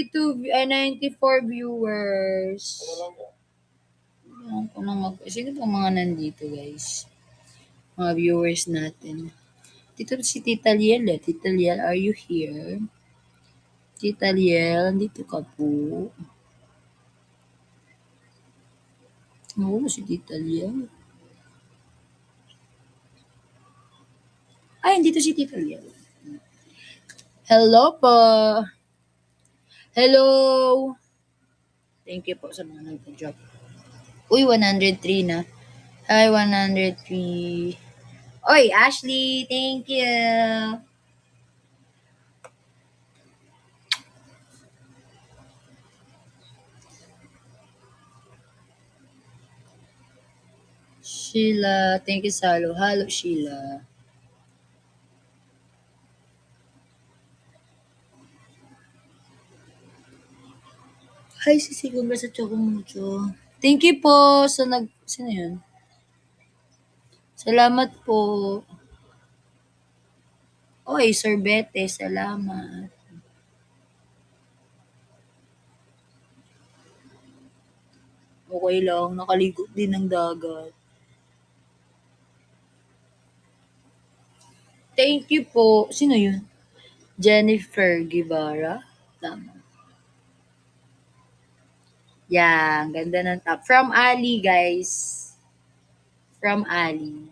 94 viewers. Sino pa mga nandito, guys? Mga viewers natin. Dito si Tita Liel eh. Tita Liel, are you here? Tita Liel, dito ka po. Oo, si Tita Liel. Ay, dito si Tita Liel. Hello po. Hello. Thank you po sa mga nag-drop. Uy, 103 na. Hi, 103. Oy, Ashley, thank you. Sheila, thank you, Salo. Hello, Sheila. Hi, Sisi, congrats sa Choco Mucho. Thank you po sa Sino yun? Salamat po. Oy, Sorbete, salamat. Okay lang, nakaligo din ng dagat. Thank you po. Sino yun? Jennifer Guevara? Tama. Yan, ganda ng top. From Ali, guys. From Ali.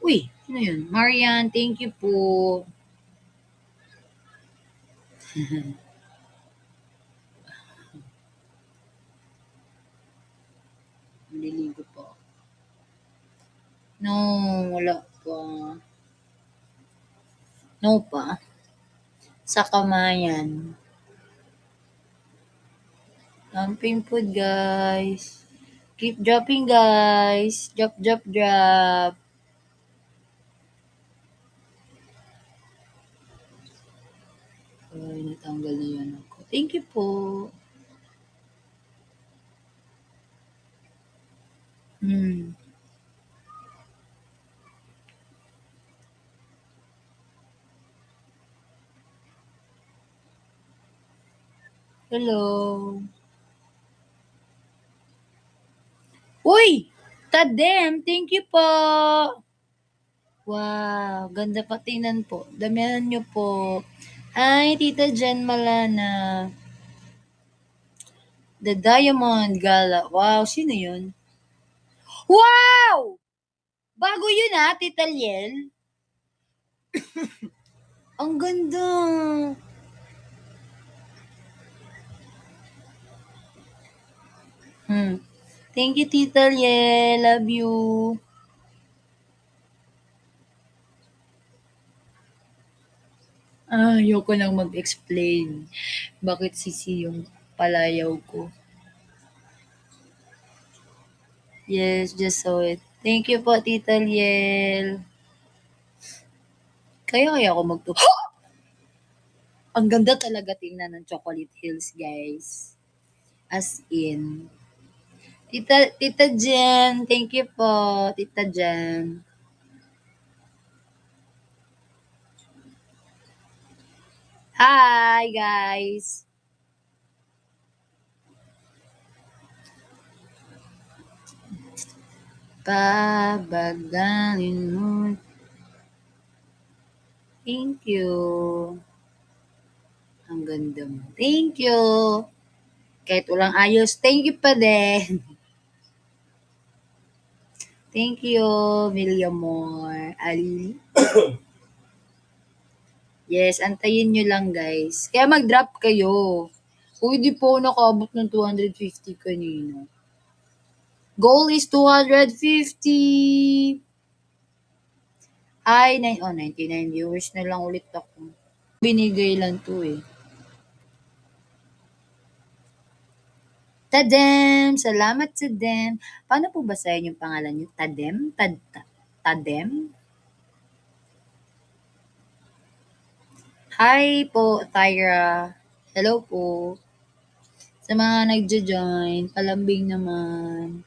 Uy, sino yun? Marian, thank you po. Maliligo po. No, wala pa. No pa. Sa kamayan. Dumping food, guys. Keep dropping, guys. Drop, drop, drop. Ay, natanggal na yun ako. Thank you po. Hello. Uy! Tadem, thank you po. Wow, ganda pa tingnan po. Damihan nyo po. Hi, Tita Jen Malana. The Diamond Gala. Wow, sino yun? Wow! Bago yun Tita Liel. Ang ganda. Thank you, Tita Liel. Love you. Ayoko nang mag-explain. Bakit sisi yung palayaw ko? Yes, just saw it. Thank you po, Tita Liel. Kaya ako Ang ganda talaga tingnan ng Chocolate Hills, guys. As in. Tita Jen, thank you po, Tita Jen. Hi, guys. Pabagalin mo. Thank you. Ang ganda mo. Thank you. Kahit walang ayos, thank you pa din. Thank you, Villamor. Ali. Yes, antayin nyo lang, guys. Kaya mag-drop kayo. Uy, di po nakaabot ng 250 kanina. Goal is 250. Ay, 99 viewers na lang ulit ako. Binigay lang to eh. Tadem! Salamat, Tadem. Paano po basahin yung pangalan niyo? Tadem? Tadem? Hi po, Tyra. Hello po. Sa mga nagjo-join, palambing naman.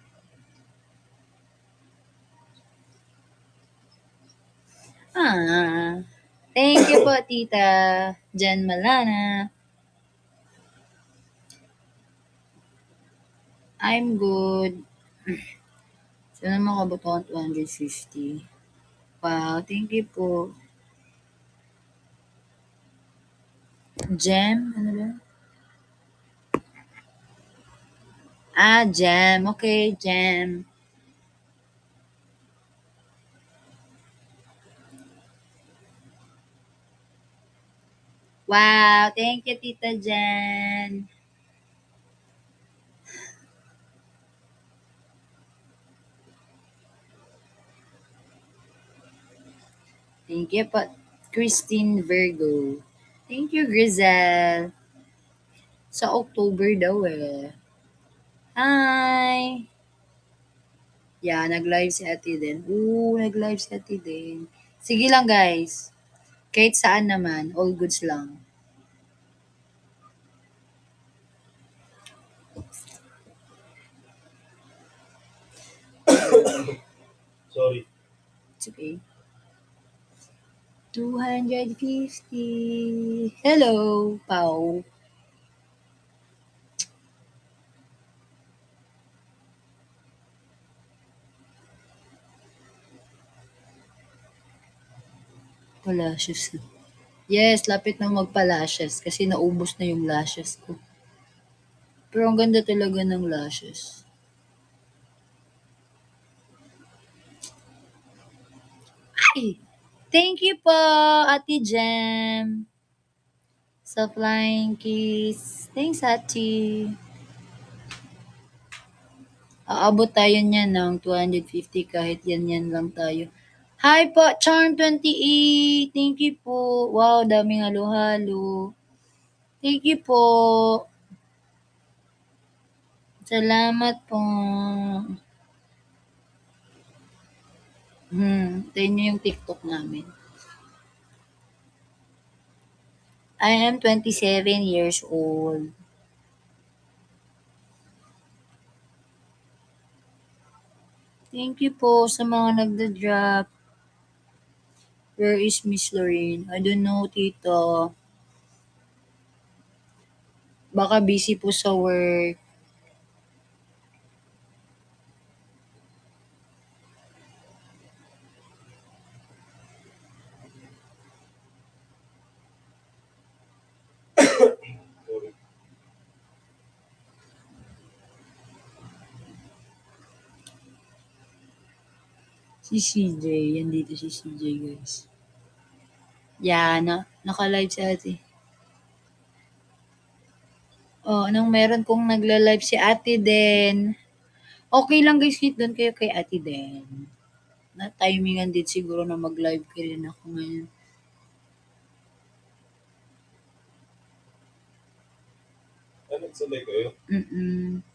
Ah, thank you po, Tita Jan Malana. I'm good. Sana makabot ako ng 250. Wow, thank you po. Gem? Ano ba? Ah, Gem. Okay, Gem. Wow, thank you, Tita Jan. Thank you po, Christine Virgo. Thank you, Grizel. Sa October daw eh. Hi! Yeah, nag-live si Ate din. Oo, nag-live si Ate din. Sige lang guys. Kahit saan naman, all goods lang. Sorry. It's okay. 250. Hello, Pau. Palashes. Yes, lapit na magpa-lashes kasi naubos na yung lashes ko. Pero ang ganda talaga ng lashes. Ay! Thank you po, Ate Jem. Sa flying kiss. Thanks, Ate. Aabot tayo niyan ng 250 kahit yan lang tayo. Hi po, Charm28. Thank you po. Wow, daming halo-halo. Thank you po. Salamat po. Tayo niyo yung TikTok namin. I am 27 years old. Thank you po sa mga nagda-drop. Where is Miss Lorraine? I don't know, tito. Baka busy po sa work. Sorry. Si CJ. Yan dito si CJ, guys. Yeah, naka-live si ate. Oh, anong meron kung nagla-live si ate din. Okay lang guys, hit doon kayo kay ate din. Na timingan din siguro na mag-live ka rin ako ngayon. Nagsabay kayo? Mm.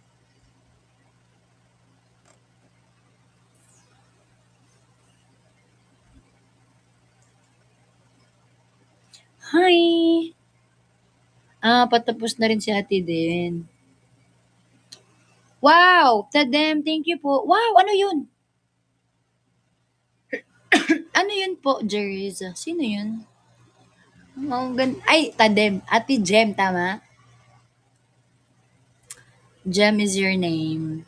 Hi! Patapos na rin si ate din. Wow! Tadem, thank you po. Wow! Ano yun? Ano yun po, Jeriza? Sino yun? Ay, Tadem. Ate Jem, tama? Jem is your name.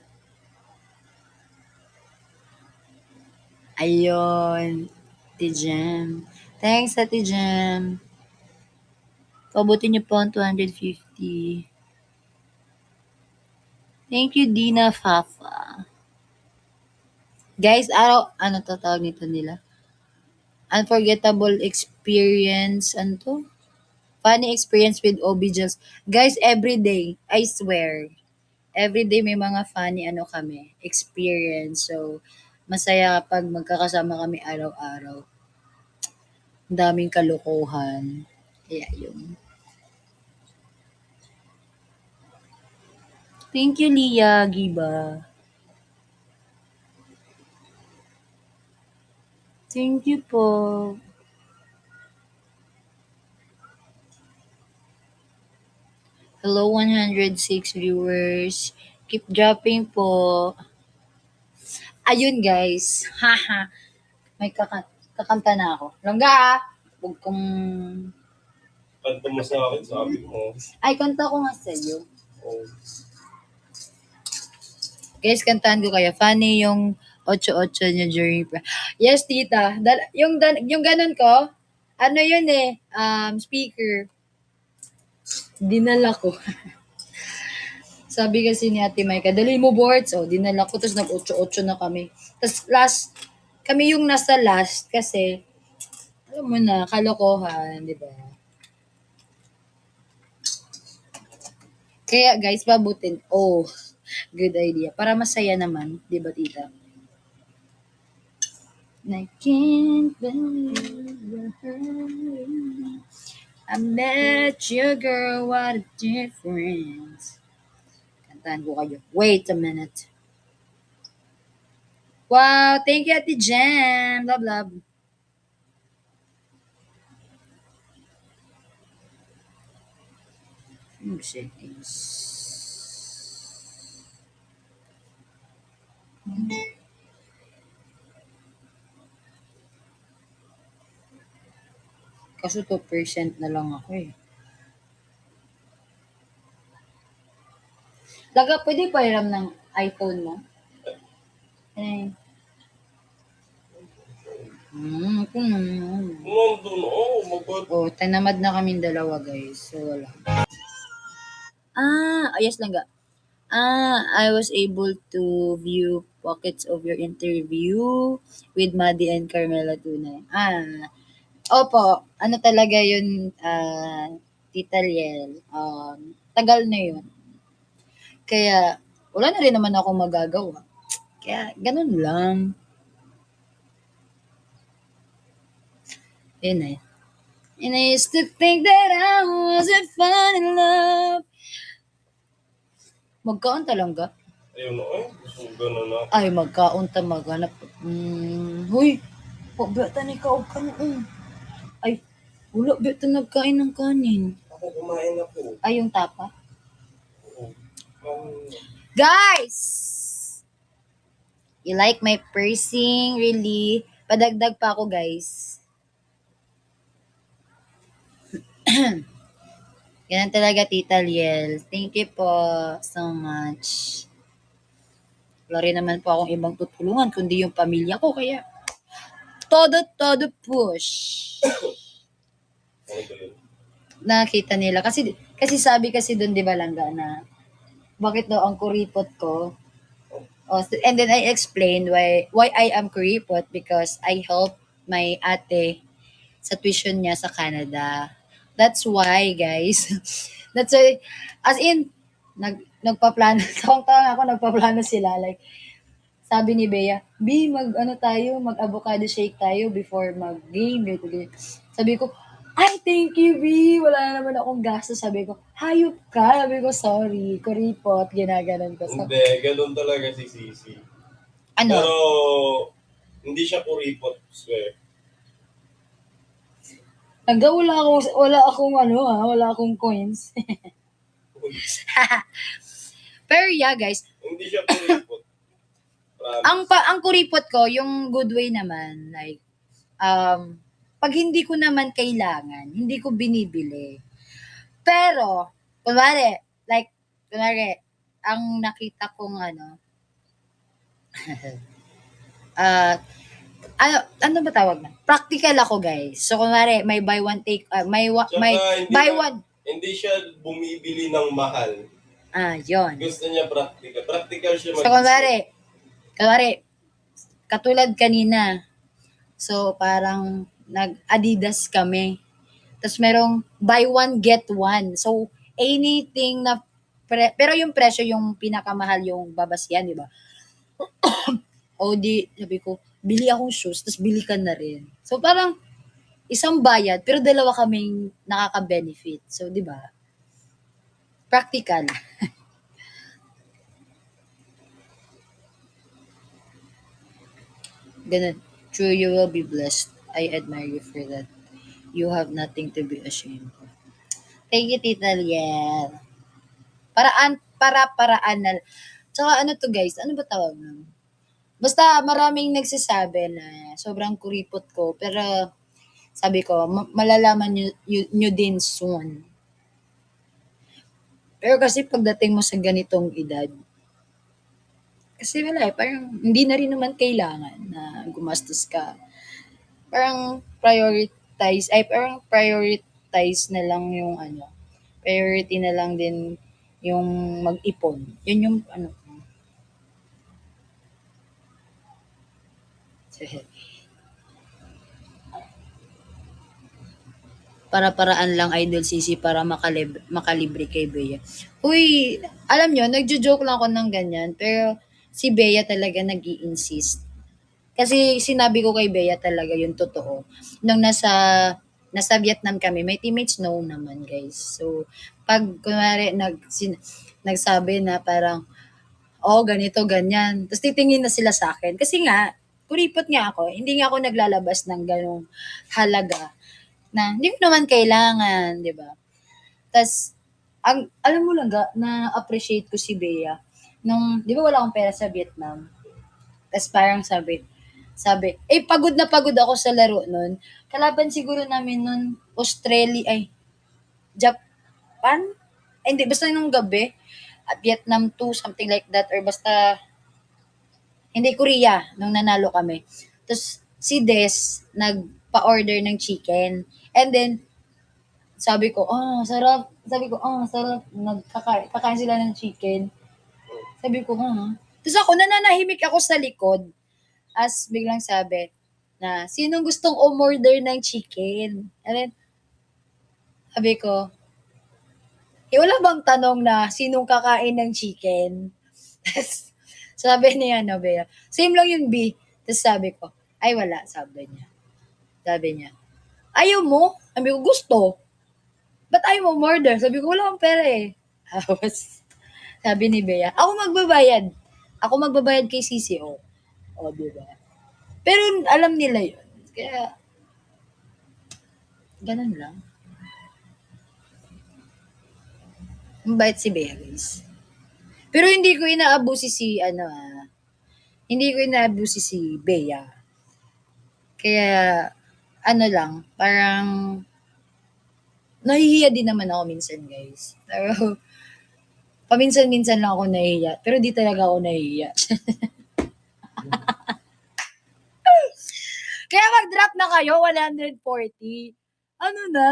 Ayun. Ate Jem. Thanks, Ate Jem. Pabuti niyo po ang 250. Thank you, Dina Fafa. Guys, ano to tawag nito nila? Unforgettable experience, ano to? Funny experience with OB Guys, every day, I swear, every day may mga funny kami, experience. So, masaya pag magkakasama kami araw-araw. Ang daming kalokohan. Kaya yun. Thank you, Lia Giba. Thank you po. Hello, 106 viewers. Keep dropping po. Ayun guys. Haha. May kakanta na ako. Langga ah. Huwag kong... Kanta mo sa akin, sabi mo. Ay, kanta ko nga sa'yo. Oh. Guys, kantahan ko kayo. Funny yung 8-8 niya during... Yes, tita. Yung ganun ko, ano yun eh, speaker. Dinala ko. Sabi kasi ni Ate Maika, dali mo boards. O, dinala ko. Tapos nag-8-8 na kami. Tapos kami yung nasa last kasi, alam mo na, kalokohan, di ba? Kaya guys, pabutin. Oh, good idea. Para masaya naman, di ba tita? I can't believe I met you, girl, what a difference. Kantahan ko kayo. Wait a minute. Wow, thank you, Ate Jem. Love, love. Settings. Kaso 2% na lang ako eh. Laga, pwede pa iram ng iPhone mo? Eh. Kung Nandun, magod. oh, tanamad na kaming dalawa guys. So, wala. Yes lang ga. I was able to view pockets of your interview with Maddie and Carmela Tunay. Opo. Ano talaga yun, Tita Liel. Tagal na yun. Kaya, wala na rin naman ako magagawa. Kaya, ganun lang. Yun eh. And I used to think that I wasn't fun in love. Magkaon talaga? Ayun, gusto ko ganun na. Ay, magkaon ta maghanap. Huy, bata ni ka og kanon. Ay, wala bata nagkain ng kanin. Ako kumain ako. Ay, yung tapa. Oo. Guys! You like my piercing? Really? Padagdag pa ako, guys. Ganun talaga, Tita Liel. Thank you po so much. Wala rin naman po akong ibang tutulungan kundi yung pamilya ko. Kaya, todo push. Ano ba yun? Nakita nila. Kasi sabi kasi doon, di ba, Langga, na bakit daw ang kuripot ko. Oh, and then I explained why I am kuripot because I help my ate sa tuition niya sa Canada. That's why, guys. That's why, as in, nagpaplano. Tawang-tawang ako, nagpaplano sila. Like, sabi ni Bea, mag-avocado shake tayo before mag-game. Sabi ko, ay, thank you, B. Wala na naman akong gastos. Sabi ko, hayop ka. Sabi ko, sorry. Kuripot. Ginaganon ko. Hindi, ganun talaga si Sisi. Ano? Pero, hindi siya kuripot, swear. Wala akong coins. Pero yeah, guys, Hindi siya kuripot. Promise. ang kuripot ko, yung good way naman, like, pag hindi ko naman kailangan, hindi ko binibili. Pero, kunwari, ang nakita kong ano ba tawag na? Practical ako, guys. So, kunwari, may buy one take, may buy one. Hindi siya bumibili ng mahal. Yon. Gusto niya practical. Practical siya So, kunwari, katulad kanina, so, parang nag-Adidas kami. Tapos, merong buy one, get one. So, anything na, pero yung presyo, yung pinakamahal yung babasyan, di ba? O di, sabi ko, bili akong shoes, tapos bili ka na rin. So, parang, isang bayad, pero dalawa kaming nakaka-benefit. So, di ba? Practical. Ganun. True, you will be blessed. I admire you for that. You have nothing to be ashamed of. Thank you, Tita Liel. Para-paraan na. Tsaka ano to guys, ano ba tawag nun? Basta maraming nagsasabi na sobrang kuripot ko, pero sabi ko, malalaman nyo din soon. Pero kasi pagdating mo sa ganitong edad, kasi wala eh, parang hindi na rin naman kailangan na gumastos ka. Parang prioritize na lang yung ano, priority na lang din yung mag-ipon. Yun yung ano ko. Para-paraan lang Idol Sisi para makalibre kay Bea. Uy, alam nyo, nagjo-joke lang ako ng ganyan, pero si Bea talaga nag-i-insist. Kasi sinabi ko kay Bea talaga yung totoo. Nung nasa Vietnam kami, may teammates no naman guys. So, pag kunwari nagsabi na parang, oh, ganito, ganyan. Tapos titingin na sila sa akin. Kasi nga, kuripot nga ako, hindi nga ako naglalabas ng ganong halaga na hindi ko naman kailangan, di ba? Tas alam mo lang na-appreciate ko si Bea nung 'di ba wala akong pera sa Vietnam. Tas parang sabi, eh pagod na pagod ako sa laro nun. Kalaban siguro namin nun Japan? Ay, hindi, basta nung gabi. At Vietnam 2, something like that. Or basta, hindi, Korea, nung nanalo kami. Tapos, si Des, nagpa-order ng chicken. And then, sabi ko, oh, sarap. Sabi ko, oh, sarap. Kakain sila ng chicken. Sabi ko, ha? Tapos ako, nananahimik ako sa likod. As biglang sabi, na, sinong gustong umorder ng chicken? And then, sabi ko, wala bang tanong na, sinong kakain ng chicken? Tapos, sabi niya, ano, Bea, same lang yung B. Tapos sabi ko, ay wala, sabi niya. Sabi niya, ayaw mo? Sabi ko, gusto. Ba't ayaw mo order? Sabi ko, wala akong pera eh. Tapos, sabi ni Bea, ako magbabayad. Ako magbabayad kay CCO. O, diba? Pero alam nila yun. Kaya, ganun lang. Mabait si Bea, guys. Pero hindi ko inaabusi hindi ko inaabusi si Bea. Kaya, ano lang, parang, nahihiya din naman ako minsan, guys. Pero, paminsan-minsan lang ako nahihiya. Pero di talaga ako nahihiya. Kaya mag-drop na kayo, 140. Ano na?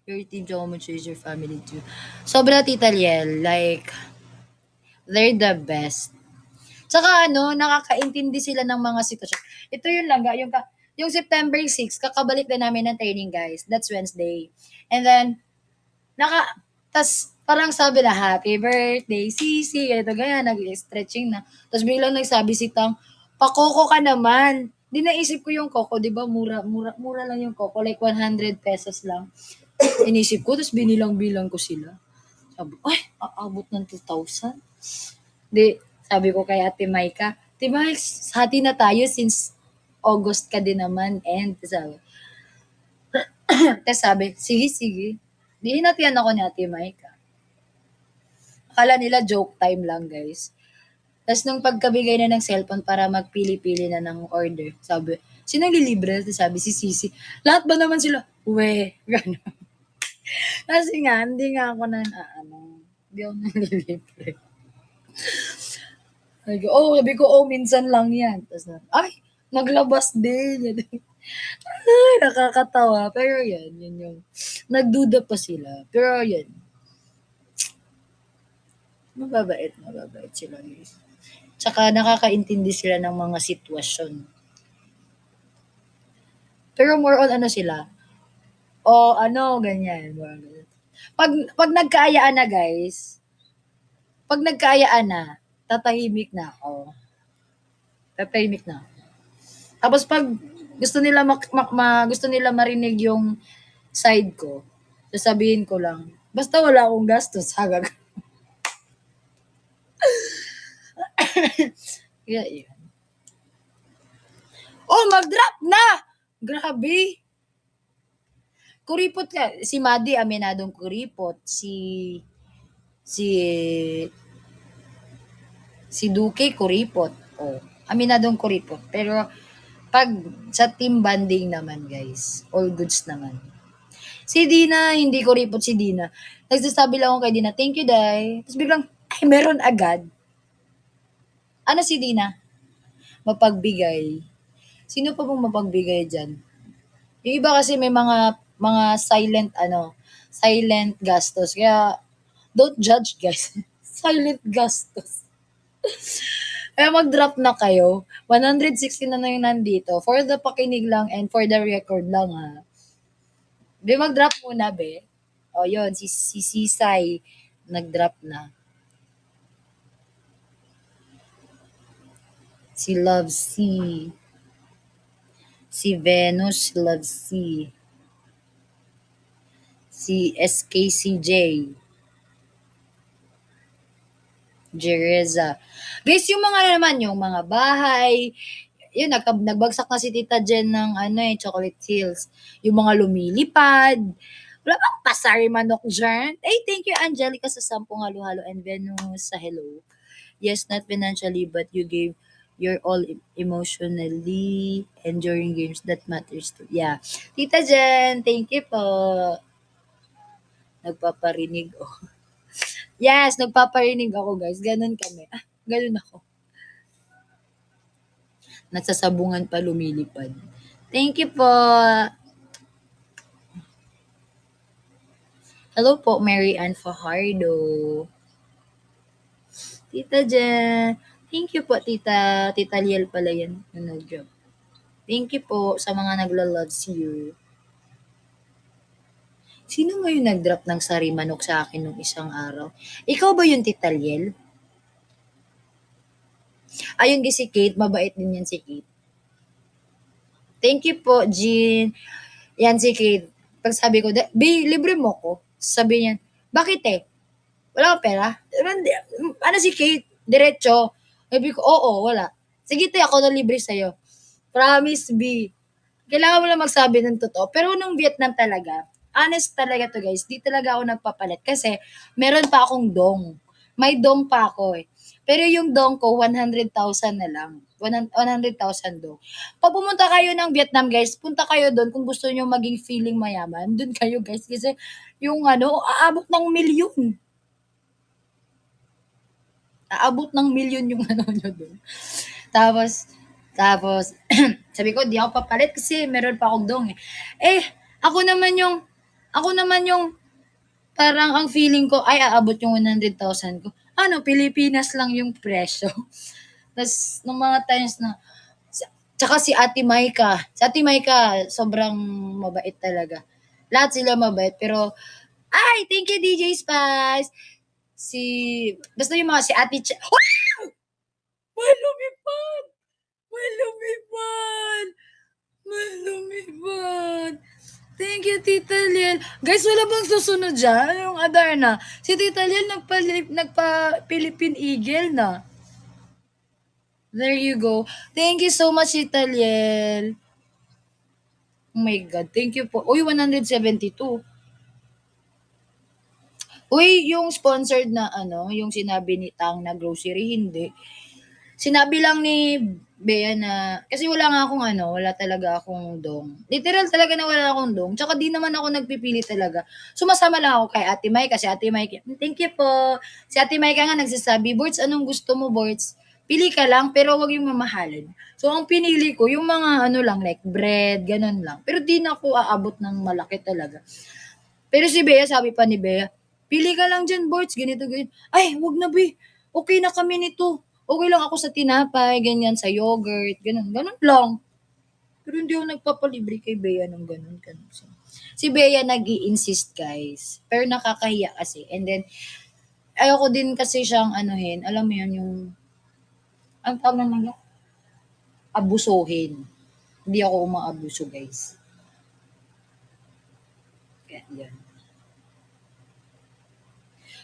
Your team, how much is your family too? Sobra, Tita Liel. Like, they're the best. Tsaka ano, nakakaintindi sila ng mga sitwasyon. Ito yun lang, yung September 6, kakabalik na namin ng training, guys. That's Wednesday. And then, tas parang sabi na, happy birthday, Sisi, ito ganyan, nag-stretching na. Tapos biglang nagsabi si Tang, pakoko ka naman. Di naisip ko yung koko, di ba, mura lang yung koko, like 100 pesos lang. Inisip ko, tapos binilang-bilang ko sila. Sabi, ay, aabot ng 2,000. Di, sabi ko kay Ate Maika, Ate Maix, hati na tayo since August ka din naman. And sabi, tapos sabi, sige. Di hinatian ako ni Ate Maika. Akala nila joke time lang, guys. Tapos nung pagkabigay na ng cellphone para magpili-pili na ng order, sabi, sino lilibre? Sabi si Sisi. Lahat ba naman sila? We, gano'n. Kasi nga, hindi nga ako hindi ako nalilibre. Sabi ko, minsan lang yan. Tapos, naglabas din. Ay, nakakatawa. Pero yun yung, nagduda pa sila. Pero yun, mababait sila guys. Tsaka nakakaintindi sila ng mga sitwasyon. Pero more on sila, ganyan. Pag nagkaayaan na guys, tatahimik na ako. Tapos pag gusto nila marinig yung side ko, sasabihin ko lang, basta wala akong gastos, hagag. Kaya yun. Oh, mag-drop na! Grabe! kuripot ka. Si Maddie, aminadong kuripot. Si si Duque, kuripot. Oh, aminadong kuripot. Pero pag sa team bonding naman, guys, all goods naman. Si Dina, hindi kuripot si Dina. Nagsasabi lang ako kay Dina, thank you, Day. Tapos biglang, ay, meron agad. Ano si Dina? Mapagbigay. Sino pa bang mapagbigay dyan? Yung iba kasi may mga silent silent gastos. Kaya don't judge, guys. Silent gastos. Kaya mag-drop na kayo. 160 na yung nandito. For the pakinig lang and for the record lang, ha. Be, mag-drop muna, be. O, yun. Si Sisay nag-drop na. Si Love C. Si Venus Love C. Si SKCJ. Jereza. Guys, yung mga naman, yung mga bahay, yun, nagbagsak na si Tita Jen ng Chocolate Hills. Yung mga lumilipad. Wala bang pasari manok dyan? Ay, thank you, Angelica, sa 10 halo-halo and Venus sa hello. Yes, not financially, but you gave your all emotionally and during games that matters to. Yeah. Tita Jen, thank you po. Nagpaparinig. Oh. Yes, nagpaparinig ako, guys. Ganun kami. Ganun ako. Nagsasabungan pa lumilipad. Thank you po. Hello po, Mary Ann Fajardo. Tita Jen. Thank you po, Tita. Tita Liel pala yan. Nag-job. Thank you po sa mga nagla-loves you. Sino nga yung nag-drop ng sari manok sa akin nung isang araw? Ikaw ba yung Tita Liel? Ayun si Kate. Mabait din yan si Kate. Thank you po, Jean. Yan si Kate. Pag sabi ko, Bi, libre mo ko. Sabi niya, bakit eh? Wala kang pera? Ano si Kate? Diretso. Sabi ko, oo, wala. Sige te, ako na libre sa'yo. Promise, B. Kailangan mo lang magsabi ng totoo. Pero nung Vietnam talaga, honest talaga to guys, di talaga ako nagpapalit. Kasi meron pa akong dong. May dong pa ako eh. Pero yung dong ko, 100,000 na lang. 100,000 dong. Pag pumunta kayo ng Vietnam guys, punta kayo doon kung gusto nyo maging feeling mayaman. Doon kayo guys. Kasi yung aabot ng milyon. Aabot ng milyon yung nyo doon. Tapos, sabi ko, di ako papalit kasi meron pa akong dong eh. Eh, ako naman yung, parang ang feeling ko, ay, aabot yung 100,000 ko. Pilipinas lang yung presyo. Tapos, nung mga times na, tsaka si Ate Maika. Si Ate Maika, sobrang mabait talaga. Lahat sila mabait, pero, ay, thank you, DJ Spice. Basta yung mga si Ate wow! May lumipad! Malumipad. Thank you, Tita Liel. Guys, wala bang susunod dyan? Yung Adarna. Si Tita Liel nagpa-Philippine Eagle na. There you go. Thank you so much, Tita Liel. Oh my God. Thank you po. Uy, 172. Uy, yung sponsored na yung sinabi ni Tang na grocery, hindi. Sinabi lang ni Bea na, kasi wala talaga akong dong. Literal talaga na wala akong dong. Tsaka di naman ako nagpipili talaga. Sumasama lang ako kay Ate Mai kasi Ate Mai, thank you po. Si Ate Mai nga nagsasabi, Borts, anong gusto mo, Borts? Pili ka lang, pero wag yung mamahalin. So, ang pinili ko, yung mga lang, like bread, ganun lang. Pero di na ako aabot ng malaki talaga. Pero si Bea, sabi pa ni Bea, pili ka lang dyan, Borts, ganito, ganyan. Ay, wag na, Be. Okay na kami nito. Okay lang ako sa tinapay, ganyan, sa yogurt, ganun. Ganun lang. Pero hindi ako nagpapalibre kay Bea ng ganun. Si Bea nag-i-insist, guys. Pero nakakahiya kasi. And then, ayoko din kasi siyang alam mo yun, yung, ang tawag naman yun, abusuhin. Hindi ako umaabuso, guys. Kaya, yan.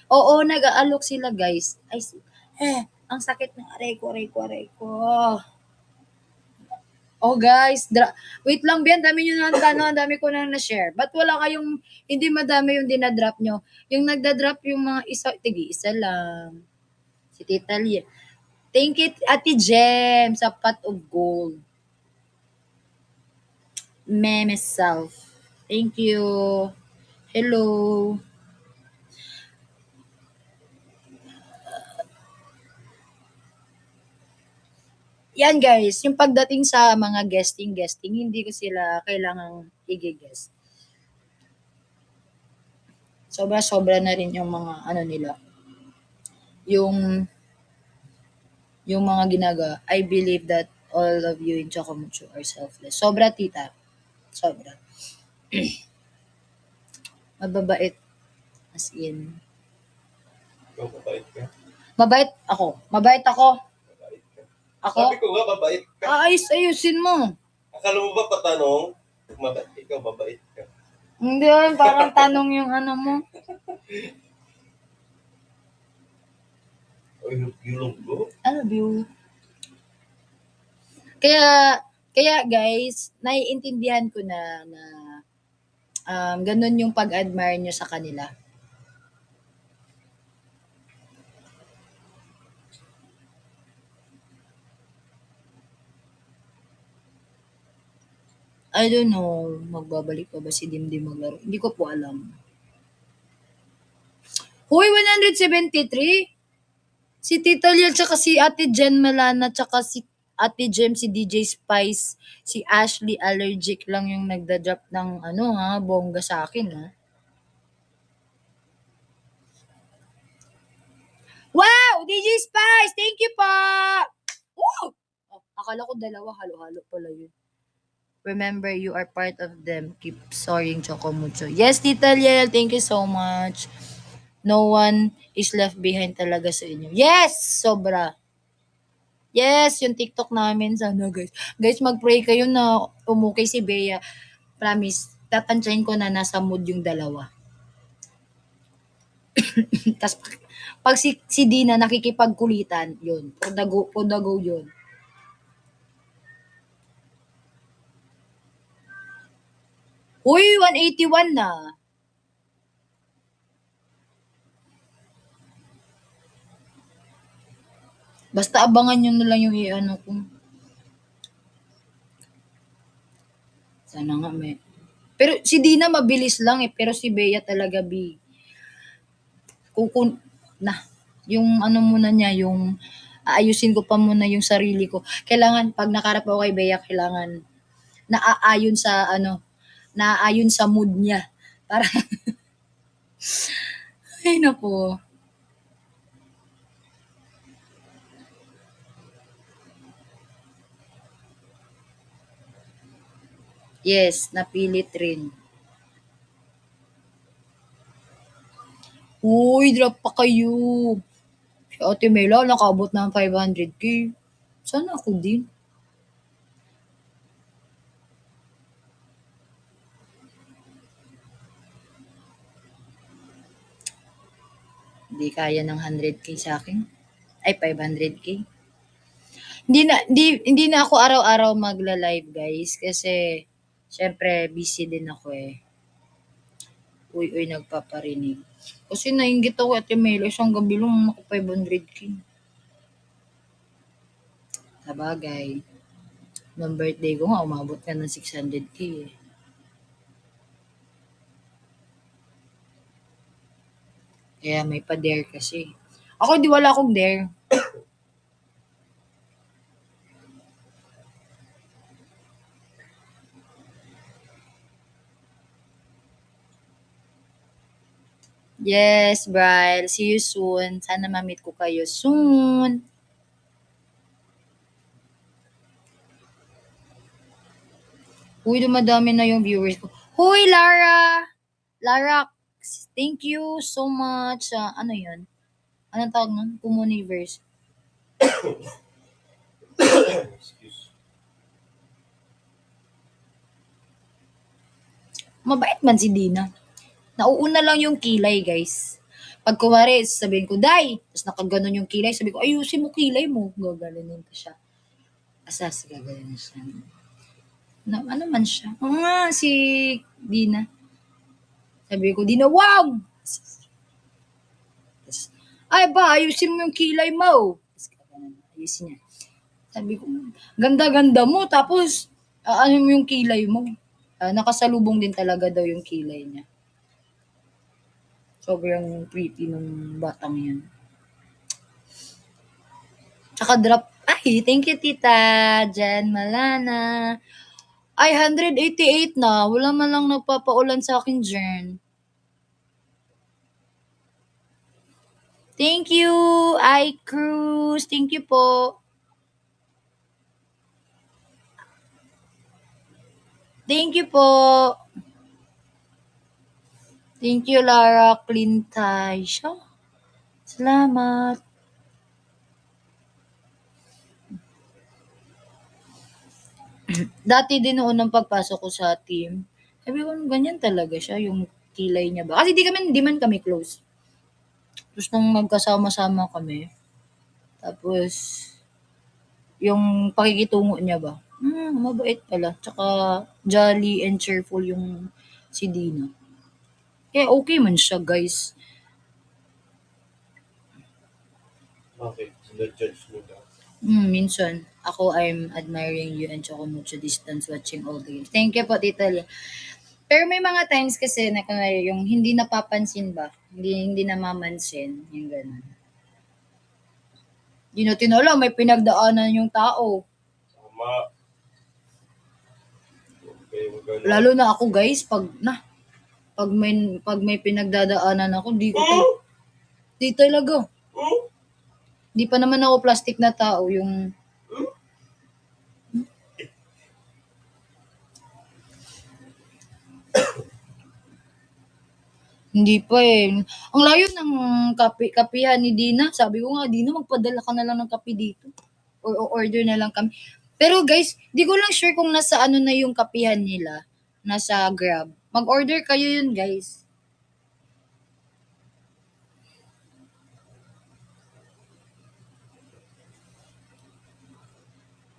Oo, nag-aalok sila, guys. Ang sakit ng aray ko. Oh guys, wait lang Ben, dami nyo na ang dami ko nang na-share. Ba't wala kayong, hindi madami yung dinadrop nyo? Yung nagda-drop yung mga isa lang. Si Tita Lia. Thank you, Ate Jem, sa pot of gold. Meme self. Thank you. Hello. Yan guys, yung pagdating sa mga guesting, hindi ko sila kailangang i-guest. Sobra-sobra na rin yung mga ano nila. Yung mga ginagawa. I believe that all of you in Chocomucho are selfless. Sobra tita. Sobra. Mababait. As in. Ikaw, mabait ka. Mabait ako. Mabait ako. Mabait ka. Ako? Sabi ko nga, mabait ka. Ayusin mo. Akala mo ba patanong? Ikaw, mabait ka. Hindi, parang tanong yung ano mo. You look good. I love you. Kaya guys, naiintindihan ko na ganun yung pag-admire nyo sa kanila. I don't know, magbabalik pa ba si Dimdim maglaro? Hindi ko po alam. Hoy, 173? Si Tita Liel, tsaka si Ate Jen Malana, tsaka si Ate Jem, si DJ Spice, si Ashley Allergic lang yung nagda-drop ng bongga sa akin ha. Wow! DJ Spice! Thank you po! Woo! Oh, akala ko dalawa, halo-halo pala yun. Remember, you are part of them. Keep soaring, Chocomucho. Yes, Tita Liel, thank you so much. No one is left behind talaga sa inyo. Yes! Sobra. Yes, yung TikTok namin. Sana guys. Guys, mag-pray kayo na umukay si Bea. Promise, tatansyahin ko na nasa mood yung dalawa. Tapos, pag si Dina nakikipagkulitan, yun. Podago yun. Uy, 181 na. Basta abangan nyo na lang yung i-ano ko. Sana nga may. Pero si Dina mabilis lang eh. Pero si Bea talaga na. Yung ano muna niya, yung aayusin ko pa muna yung sarili ko. Kailangan, pag nakarap ako kay Bea, kailangan naaayon sa mood niya. Para, ay naku. Yes, napilit rin. Uy, drop pa kayo. Si Ate Mela, nakabot ng 500k. Sana ako din. Hindi kaya ng 100k sa akin. Ay, 500k. Hindi na ako araw-araw magla-live, guys. Kasi, syempre, busy din ako eh. Uy, nagpaparinig. Kasi nainggit ako Ate Mela, isang gabi lang ako 500k. Sabagay. Nung birthday ko nga, umabot ka ng 600k eh. Kaya may pa-dare kasi. Ako, di wala akong dare. Yes, Bryle. See you soon. Sana ma-meet ko kayo soon. Uy, dumadami na yung viewers ko. Hoy, Lara! Lara, thank you so much. Ano yun? Anong tawag nun? Communiverse. Excuse. Mabait man si Dina. Nauuna lang yung kilay, guys. Pag kumari, sabihin ko, Day! Tapos nakaganon yung kilay, sabi ko, ayusin mo kilay mo. Gaganon ko siya. Asas, gaganon siya. ano man siya? Oo nga, si Dina. Sabi ko, Dina, wag! Tapos, ay ba, ayusin mo yung kilay mo. Tapos, ayusin niya. Sabi ko, ganda-ganda mo, tapos, ano mo yung kilay mo? Nakasalubong din talaga daw yung kilay niya. Sobrang pretty nung batang yan. Tsaka drop, ay, thank you tita, Jan Malana. Ay, 188 na, wala man lang nagpapaulan sa akin dyan. Thank you, iCruz, thank you po. Thank you po. Thank you, Lara Clintay. Salamat. Dati din noon ng pagpasok ko sa team, sabi ko, ganyan talaga siya, yung kilay niya ba? Kasi di man kami close. Tapos nung magkasama-sama kami, tapos yung pakikitungo niya ba, mabait pala. Tsaka jolly and cheerful yung si Dina. Kaya okay man siya, guys. Bakit? Sila-judge mo daw. Minsan. Ako, I'm admiring you and tsaka mucho distance watching all the games. Thank you po, Tita Lia. Pero may mga times kasi na kunwari yung hindi napapansin ba, hindi namamansin, yung gano'n. Di natin alam, may pinagdaanan yung tao. Tama. Okay, magano. Lalo na ako guys, pag may pinagdadaanan ako, di talaga. Di pa naman ako plastic na tao, yung hindi pa eh. Ang layo ng kapihan ni Dina. Sabi ko nga, Dina, magpadala ka na lang ng kape dito. Or order na lang kami. Pero guys, di ko lang sure kung nasa ano na yung kapihan nila. Nasa Grab. Mag-order kayo yun, guys.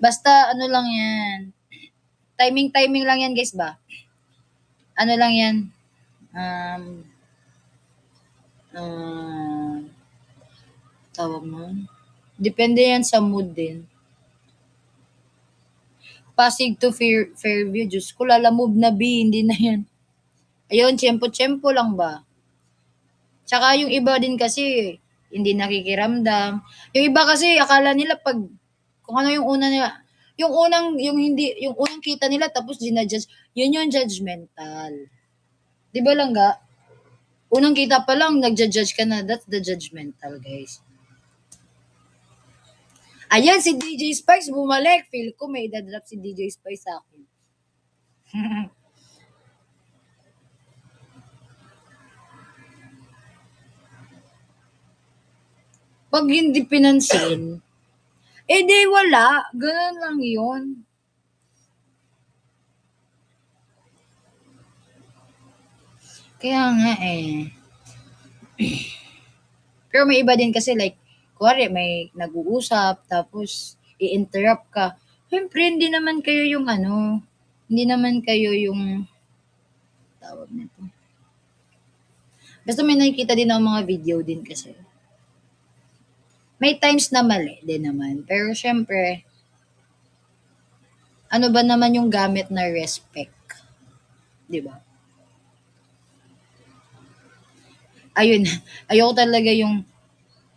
Basta ano lang yan. Timing lang yan, guys ba? Ano lang yan. Tawag mo. Depende yan sa mood din. Pasig to Fairview, Diyos ko, lalamove na B, hindi na yan. Ayun, tiyempo-tiyempo lang ba? Tsaka yung iba din kasi, hindi nakikiramdam. Yung iba kasi, akala nila kung ano yung una nila, yung unang kita nila, tapos ginajudge, yun yung judgmental. Di ba lang ga? Unang kita pa lang, nagja-judge ka na, that's the judgmental, guys. Ayan, si DJ Spice bumalik. Feel ko may idadrop si DJ Spice sa akin. Pag hindi pinansin, di wala. Ganun lang yun. Kaya nga eh. Pero may iba din kasi like, kuwari may nag-uusap, tapos i-interrupt ka. Siyempre, hindi naman kayo yung tawag nito. Basta may nakikita din ang mga video din kasi. May times na mali din naman. Pero syempre, ano ba naman yung gamit na respect? Di ba? Ayun, ayoko talaga yung,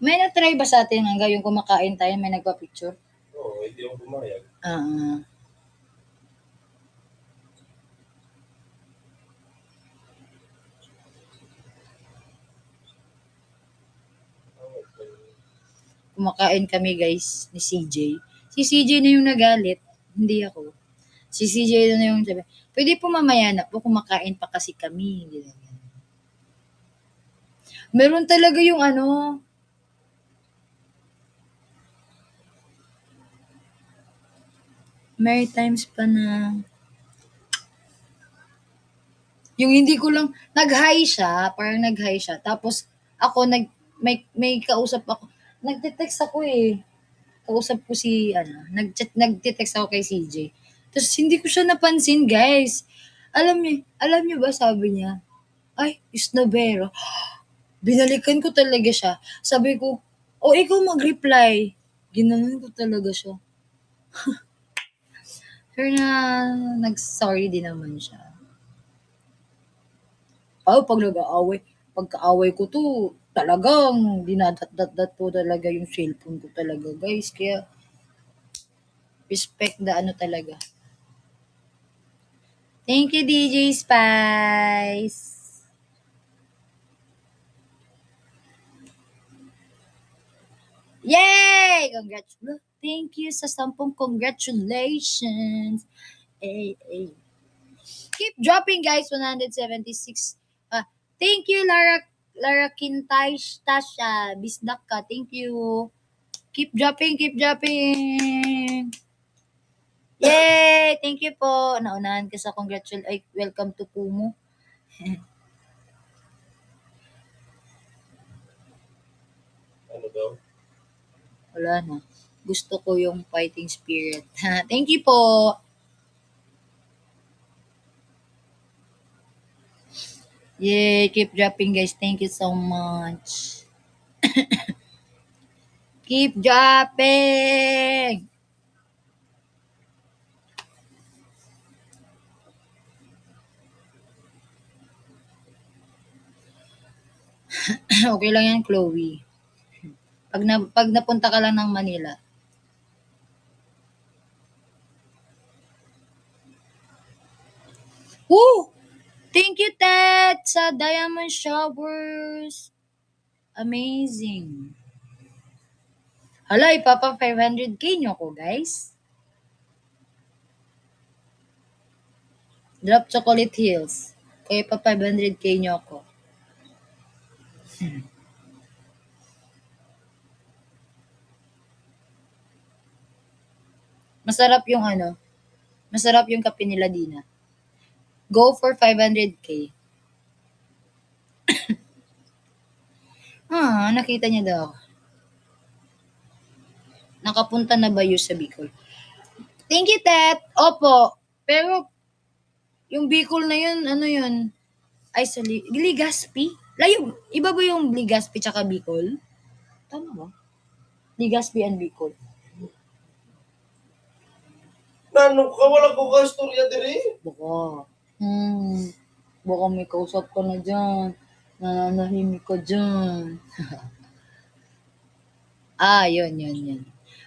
may na-try ba sa atin hanggang yung kumakain tayo, may nagpa-picture? Oo, hindi ako pumayag. Kumakain kami guys ni CJ. Si CJ na yung nagalit, hindi ako. Si CJ na yung sabi, pwede po mamaya na po, kumakain pa kasi kami. Meron talaga yung may times pa na yung hindi ko lang nag-hi siya, parang nag-hi siya. Tapos ako may kausap ako. Nagte-text ako eh. Kausap ko si nagte-text ako kay CJ. Tapos hindi ko siya napansin, guys. Alam niyo ba, sabi niya, ay, Isnabero. Binalikan ko talaga siya. Sabi ko, o ikaw mag-reply. Ginanon ko talaga siya. Pero nag-sorry din naman siya. Pag pagkaaway ko to, talagang dinadat-dat ko talaga yung cellphone ko talaga, guys. Kaya, respect the ano talaga. Thank you, DJ Spice. Yay! Thank you sa 10 congratulations. Keep dropping, guys. 176. Thank you, Lara Kintay Tasha. Bisdak ka. Thank you. Keep dropping, keep dropping. Yay! Thank you po. Naunahan ka sa welcome to Kumu. Ano daw? Wala na. Gusto ko yung fighting spirit. Thank you po. Yay! Keep dropping, guys. Thank you so much. Keep dropping! Okay lang yan, Chloe. Pag napunta ka lang ng Manila. Woo! Thank you, Ted, sa Diamond Showers. Amazing. Hala, ipapa 500k nyo ko, guys. Drop Chocolate Hills. Kaya pa 500k nyo ako. Masarap yung masarap yung kape nila Dina. Go for 500k. Nakita niya daw. Nakapunta na ba yun sa Bicol? Thank you, Tet. Opo. Pero, yung Bicol na yun, ano yun? Ay, sa Legazpi? Layo, iba ba yung Legazpi tsaka Bicol? Tama ba? Legazpi and Bicol. Nano ka, wala ko ka istorya diri. Baka. Baka may kausap ka na dyan. Nananahimik ka dyan. Yun.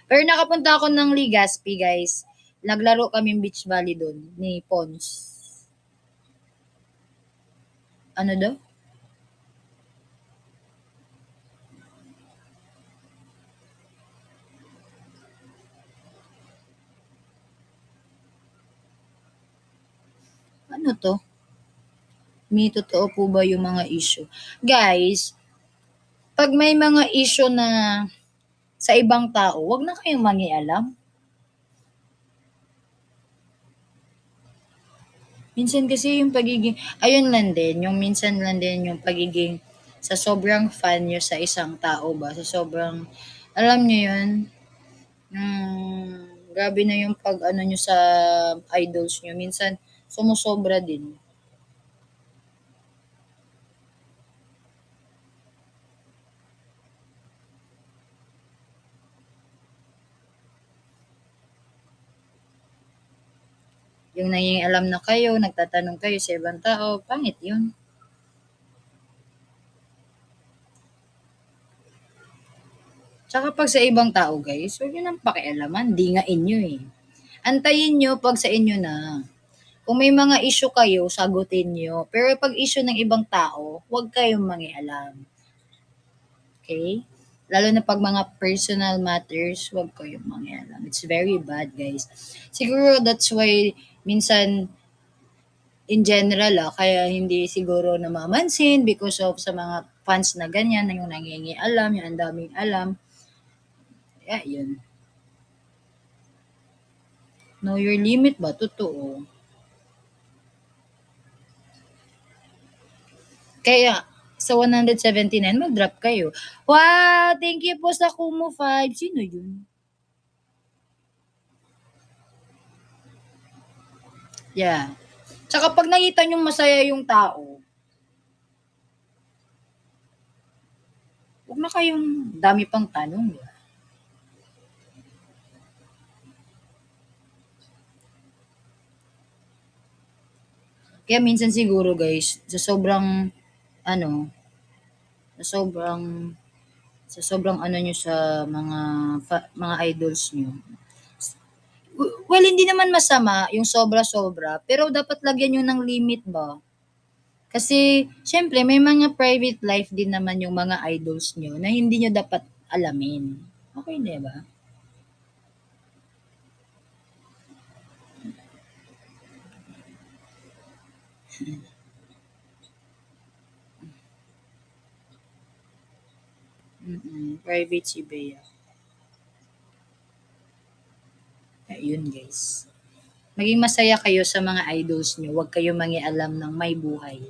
Pero nakapunta ako ng Legazpi, guys. Naglaro kami beach volley doon ni Pons. Ano daw? Ano to? May totoo po ba yung mga issue? Guys, pag may mga issue na sa ibang tao, wag na kayong mangialam. Minsan kasi yung pagiging, ayun lang din, yung minsan lang din yung pagiging sa sobrang fan nyo sa isang tao ba, sa sobrang, alam nyo yun, grabe na yung pag ano nyo sa idols nyo, minsan sumusobra din. Yung nangingialam na kayo, nagtatanong kayo sa ibang tao, pangit yun. Tsaka pag sa ibang tao, guys, huwag nyo nang pakialaman, di nga inyo eh. Antayin nyo pag sa inyo na. Kung may mga issue kayo, sagutin nyo. Pero pag issue ng ibang tao, huwag kayong mangialam. Okay? Lalo na pag mga personal matters, huwag kayong mangialam. It's very bad, guys. Siguro that's why minsan in general, kaya hindi siguro namamansin because of sa mga fans na ganyan, na yung nangingialam, yung ang daming alam. Yun. Know your limit ba? Totoo. Kaya, sa 179, mag-drop kayo. Wow! Thank you po sa Kumu 5. Sino yun? Yeah. Tsaka pag nakita niyong masaya yung tao, huwag na kayong dami pang tanong. Di ba? Kaya minsan siguro guys, ano, sa sobrang sobrang ano niyo sa mga idols niyo. Well, hindi naman masama yung sobra-sobra, pero dapat lagyan niyo ng limit ba? Kasi siyempre may mga private life din naman yung mga idols niyo na hindi niyo dapat alamin. Okay, 'di ba? Private si Bea. Ayun guys. Maging masaya kayo sa mga idols niyo, huwag kayo mangialam ng may buhay.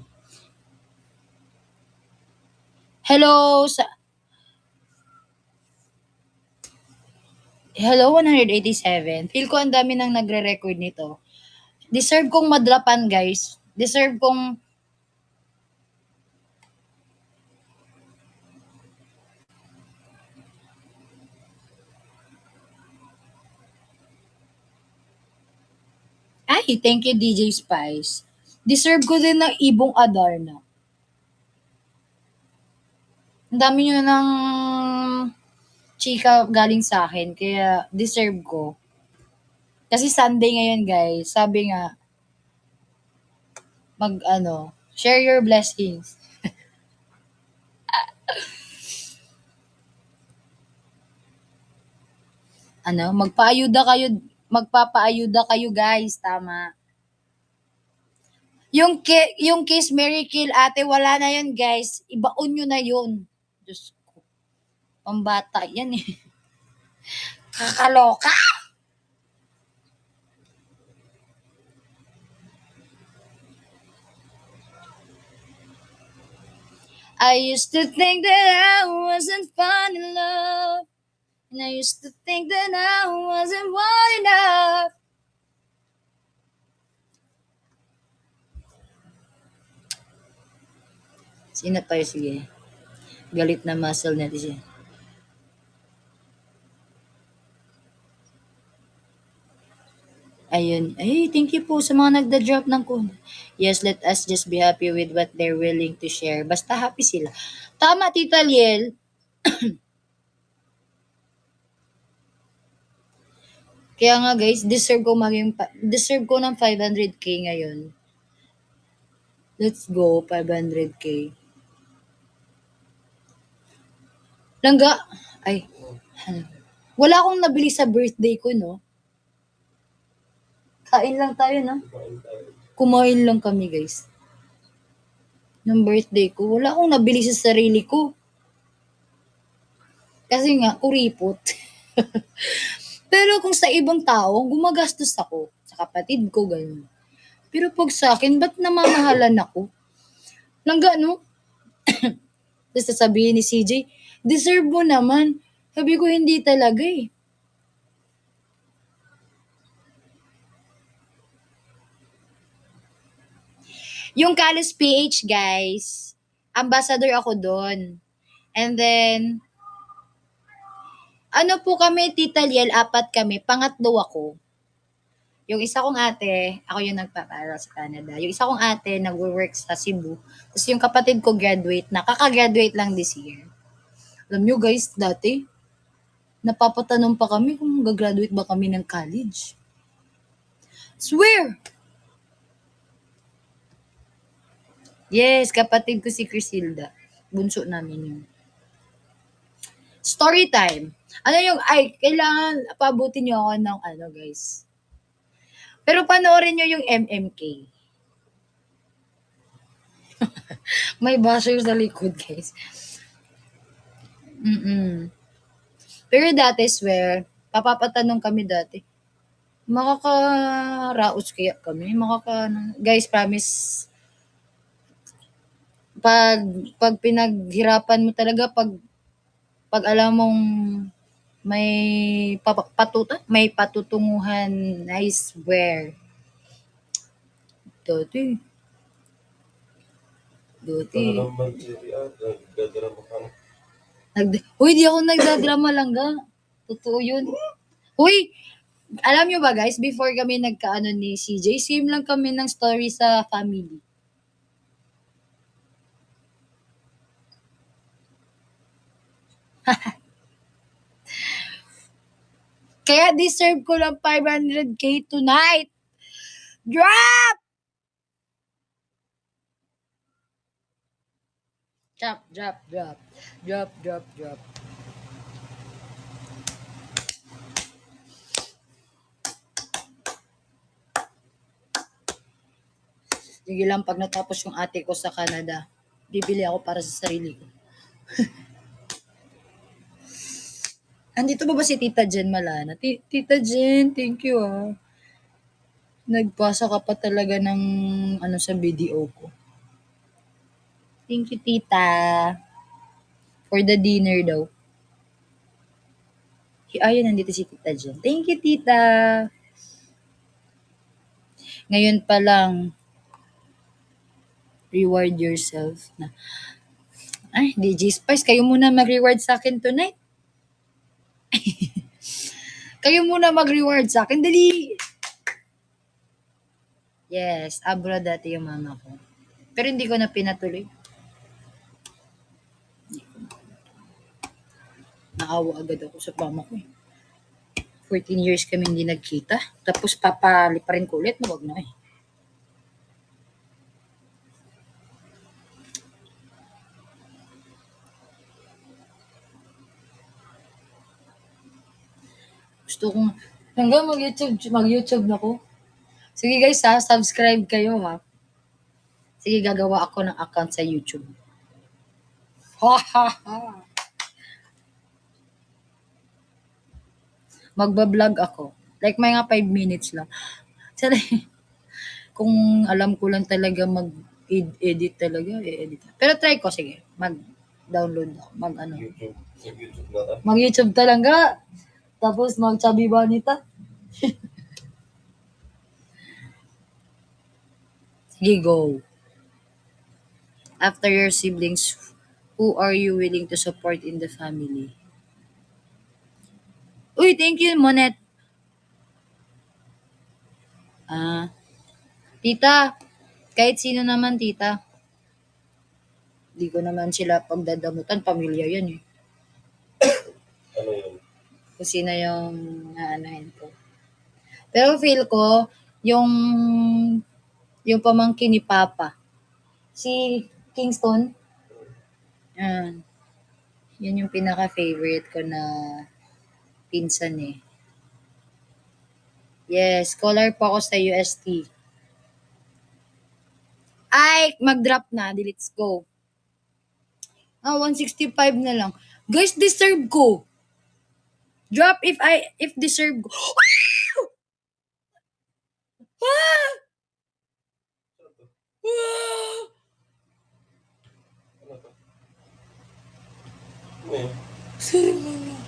Hello sa Hello 187. Feel ko ang dami nang nagre-record nito. Deserve kong madrapan guys. Deserve kong Ay, thank you DJ Spice. Deserve ko din ng ibong Adarna. Ang dami nyo na ng chika galing sa akin, kaya deserve ko. Kasi Sunday ngayon guys, sabi nga, share your blessings. Magpapaayuda kayo guys, tama. Yung Kiss Mary Kill ate, wala na yun guys. Ibaon nyo na yun. Diyos ko. Pambata yan eh. Kakaloka! I used to think that I wasn't fun in love. And I used to think that I wasn't one enough. Sino pa yun? Sige. Galit na muscle natin siya. Ayun. Ay, thank you po sa mga nagda-drop ng kun. Yes, let us just be happy with what they're willing to share. Basta happy sila. Tama, Tita Liel. Kaya nga guys, deserve ko ng 500k ngayon. Let's go, 500k. Langga, ay, wala akong nabili sa birthday ko, no? Kain lang tayo, no? Kumain lang kami, guys. Ng birthday ko, wala akong nabili sa sarili ko. Kasi nga, kuripot. Pero kung sa ibang tao, gumagastos ako. Sa kapatid ko, ganun. Pero pag sa akin, ba't namamahalan ako? Langga, no? Tapos sasabihin ni CJ, deserve mo naman. Sabi ko, hindi talaga eh. Yung Kalos PH, guys, ambassador ako doon. And then, ano po kami, Tita Liel, 4 kami, pangatlo ako. Yung isa kong ate, ako yung nagpapaaral sa Canada. Yung isa kong ate, nag-work sa Cebu. Tapos yung kapatid ko graduate na, kaka-graduate lang this year. Alam nyo guys, dati, napapatanong pa kami kung gagraduate ba kami ng college. Swear! Yes, kapatid ko si Crisilda. Bunso namin yun. Story time. Kailangan pabutin nyo ako ng guys. Pero panoorin nyo yung MMK. May buzzer sa likod, guys. Pero dati, swear, papapatanong kami dati. Makakaraos kaya kami? Guys, promise, pag pinaghirapan mo talaga, pag alam mong may may patutunguhan, I swear. Dati. Ito na naman, Jerry. Nagdadrama ka na. Uy, di ako nagdadrama lang ga. Totoo yun. Uy, alam nyo ba guys, before kami nagkaano ni CJ, same lang kami ng story sa family. Kaya deserve ko lang 500k tonight. Drop! Drop, drop, drop. Drop, drop, drop. Sige lang, pag natapos yung ate ko sa Canada, bibili ako para sa sarili ko. Andito ba si Tita Jen Malana? Tita Jen, thank you ah. Nagpasa ka pa talaga ng ano sa video ko. Thank you, Tita. For the dinner daw. Ayun, nandito si Tita Jen. Thank you, Tita. Ngayon pa lang, reward yourself na. Ay, DJ Spice, kayo muna mag-reward sa akin tonight. Kayo muna mag-reward sa akin. Dali! Yes, abroad dati yung mama ko. Pero hindi ko na pinatuloy. Naawa agad ako sa mama ko eh. 14 years kami hindi nagkita. Tapos papaliparin ko ulit. Wag na eh. Gusto ko hanggang mag-YouTube na ko. Sige guys ha, subscribe kayo ha. Sige, gagawa ako ng account sa YouTube. Ha ha ha. Magbablog ako. Like mga 5 minutes lang. Sana kung alam ko lang talaga mag-edit talaga, edit. Pero try ko, sige. Mag-download ako. Mag-ano. YouTube. Nag-YouTube na ka. Mag-YouTube talaga. Tapos mag-chubby bonita. Sige, go. After your siblings, who are you willing to support in the family? Uy, thank you, Monet. Tita, kahit sino naman, tita. Di ko naman sila pagdadamutan, pamilya yan eh. Ano yun? Kung sino yung naanahin ko. Pero feel ko, yung pamangkin ni Papa, si Kingston, yun yung pinaka-favorite ko na pinsan eh. Yes, scholar po ako sa UST. Ay, mag-drop na. Let's go. 165 na lang. Guys, deserve ko. Drop if deserve ko. Ah! Ah! Ano to? Ano yun? Deserve mo na.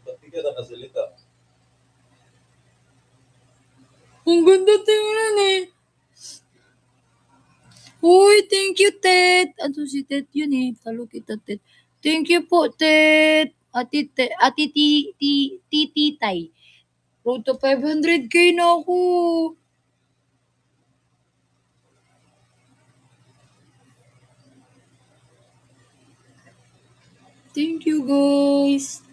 Ba't di ka nakasalita? Ang ganda tingnan eh. Uy, thank you, Ted. Ano si Ted yun eh. Talo kita, Ted. Thank you po, Ted. Ati Titay. Road to 500k na ako. Thank you, guys.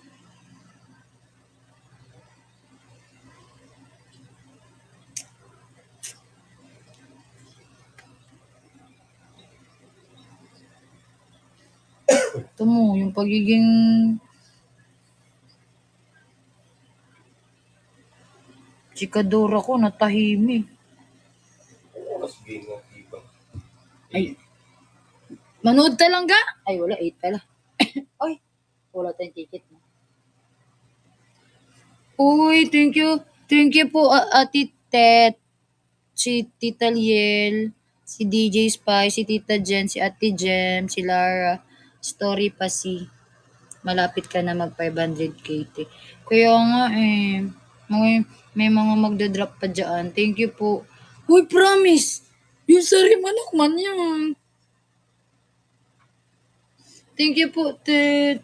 Ito mo, yung pagiging chikadora ko, natahimik. Oras game ng iba. Ay, manood talaga? Ay, wala, 8 pala. Ay, wala tayong ticket. Uy, thank you. Thank you po, Ate Tet, si Tita Liel, si DJ Spy, si Tita Jen, si Ate Jem, si Lara. Story pa si. Malapit ka na mag 500k. Kaya nga eh. May mga magdodrop pa dyan. Thank you po. Uy, promise! Yung sari manok man yan. Thank you po, Tet.